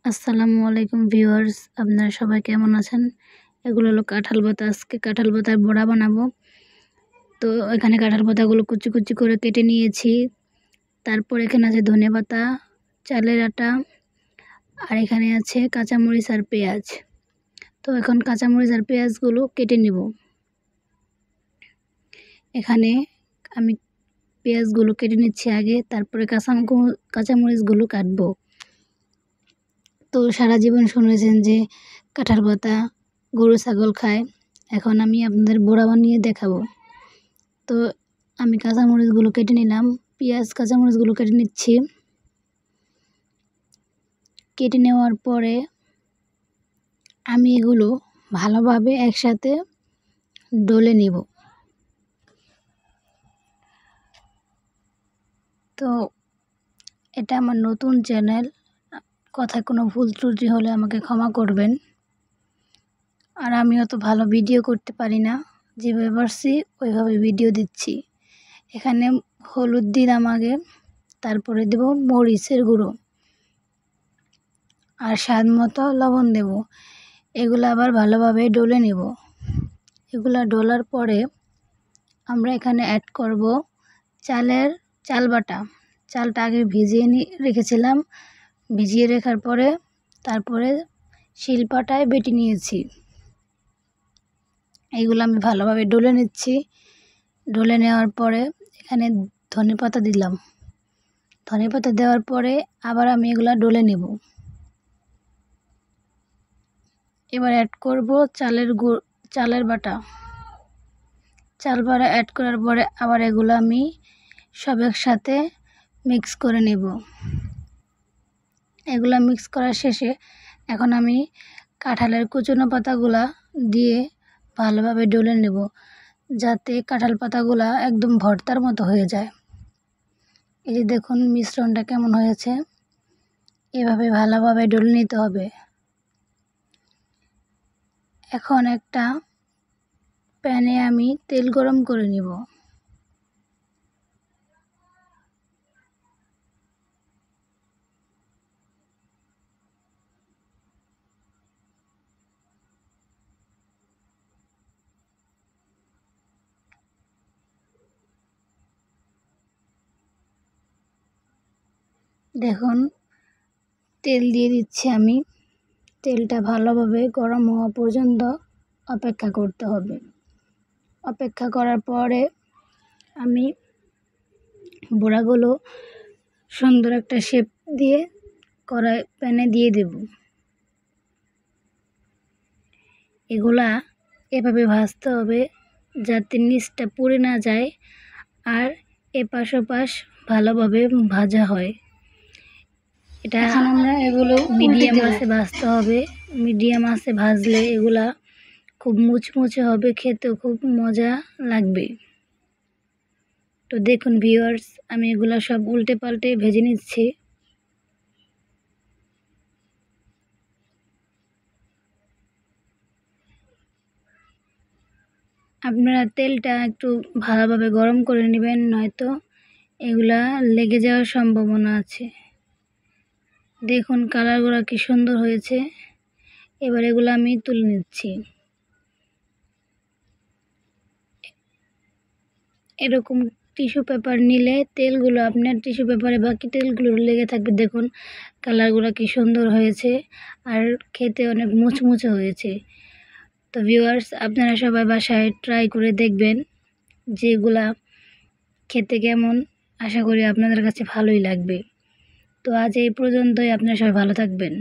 আসসালামু আলাইকুম ভিউয়ার্স, আপনারা সবাই কেমন আছেন? এগুলো হলো কাঁঠাল পাতা। আজকে কাঁঠাল পাতার বড়া বানাবো। তো এখানে কাঁঠাল পাতাগুলো কুচি কুচি করে কেটে নিয়েছি। তারপর এখানে আছে ধনেপাতা, চালের আটা, আর এখানে আছে কাঁচামরিচ আর পেঁয়াজ। তো এখন কাঁচামরিচ আর পেঁয়াজগুলো কেটে নেব। এখানে আমি পেঁয়াজগুলো কেটে নিচ্ছি আগে, তারপরে কাঁচামরিচগুলো কাটবো। তো সারা জীবন শুনেছেন যে কাঁঠাল পাতা গরু ছাগল খায়। এখন আমি আপনাদের বড়া বানিয়ে দেখাবো। তো আমি কাঁচামরিচগুলো কেটে নিলাম, কাঁচামরিচগুলো কেটে নিচ্ছি। কেটে নেওয়ার পরে আমি এগুলো ভালোভাবে একসাথে ডলে নিব। তো এটা আমার নতুন চ্যানেল, কথায় কোনো ভুল ত্রুটি হলে আমাকে ক্ষমা করবেন। আর আমি অত ভালো ভিডিও করতে পারি না, যেভাবে পারছি ওইভাবে ভিডিও দিচ্ছি। এখানে হলুদ দিলাম আগে, তারপরে দেব মরিচের গুঁড়ো আর স্বাদ মতো লবণ দেব। এগুলো আবার ভালোভাবে ডলে নেব। এগুলা ডলার পরে আমরা এখানে অ্যাড করব চাল বাটা। চালটা আগে ভিজিয়ে রেখেছিলাম। ভিজিয়ে রাখার পরে তারপরে শিলপাটায় বেটে নিয়েছি। এইগুলো আমি ভালোভাবে ডলে নিচ্ছি। ডলে নেওয়ার পরে এখানে ধনেপাতা দিলাম। ধনেপাতা দেওয়ার পরে আবার আমি এগুলা ডলে নেব। এবার অ্যাড করব চালের বাটা। চাল বাটা অ্যাড করার পরে আবার এগুলো আমি সব একসাথে মিক্স করে নেব। এগুলা মিক্স করার শেষে এখন আমি কাঁঠালের কুচনো পাতাগুলা দিয়ে ভালোভাবে ডলে নেব, যাতে কাঁঠাল পাতাগুলা একদম ভর্তার মতো হয়ে যায়। এই যে দেখুন মিশ্রণটা কেমন হয়েছে। এভাবে ভালোভাবে ডলে নিতে হবে। এখন একটা প্যানে আমি তেল গরম করে নিব। দেখুন তেল দিয়ে দিচ্ছি আমি। তেলটা ভালোভাবে গরম হওয়া পর্যন্ত অপেক্ষা করতে হবে। অপেক্ষা করার পরে আমি বড়াগুলো সুন্দর একটা শেপ দিয়ে প্যানে দিয়ে দেব। এগুলা এভাবে ভাজতে হবে যাতে নিচটা পুড়ে না যায় আর এপাশ ওপাশ ভালোভাবে ভাজা হয়। এটা আমরা এগুলো মিডিয়াম আঁচে ভাজতে হবে। মিডিয়াম আঁচে ভাজলে এগুলা খুব মুচমুচে হবে, খেতেও খুব মজা লাগবে। তো দেখুন ভিউয়ার্স, আমি এগুলা সব উল্টে পাল্টে ভেজে নিচ্ছি। আপনারা তেলটা একটু ভালোভাবে গরম করে নেবেন, নয়তো এগুলা লেগে যাওয়ার সম্ভাবনা আছে। দেখুন কালারগুলো কি সুন্দর হয়েছে। এবার এগুলো আমি তুলে নিচ্ছি। এরকম টিস্যু পেপার নিলে তেলগুলো আপনার টিস্যু পেপারে বাকি তেলগুলো লেগে থাকবে। দেখুন কালারগুলো কি সুন্দর হয়েছে আর খেতে অনেক মুচমুচে হয়েছে। তো ভিউয়ার্স, আপনারা সবাই বাসায় ট্রাই করে দেখবেন যেগুলা খেতে কেমন। আশা করি আপনাদের কাছে ভালোই লাগবে। তো আজ এই পর্যন্তই। আপনারা সবাই ভালো থাকবেন।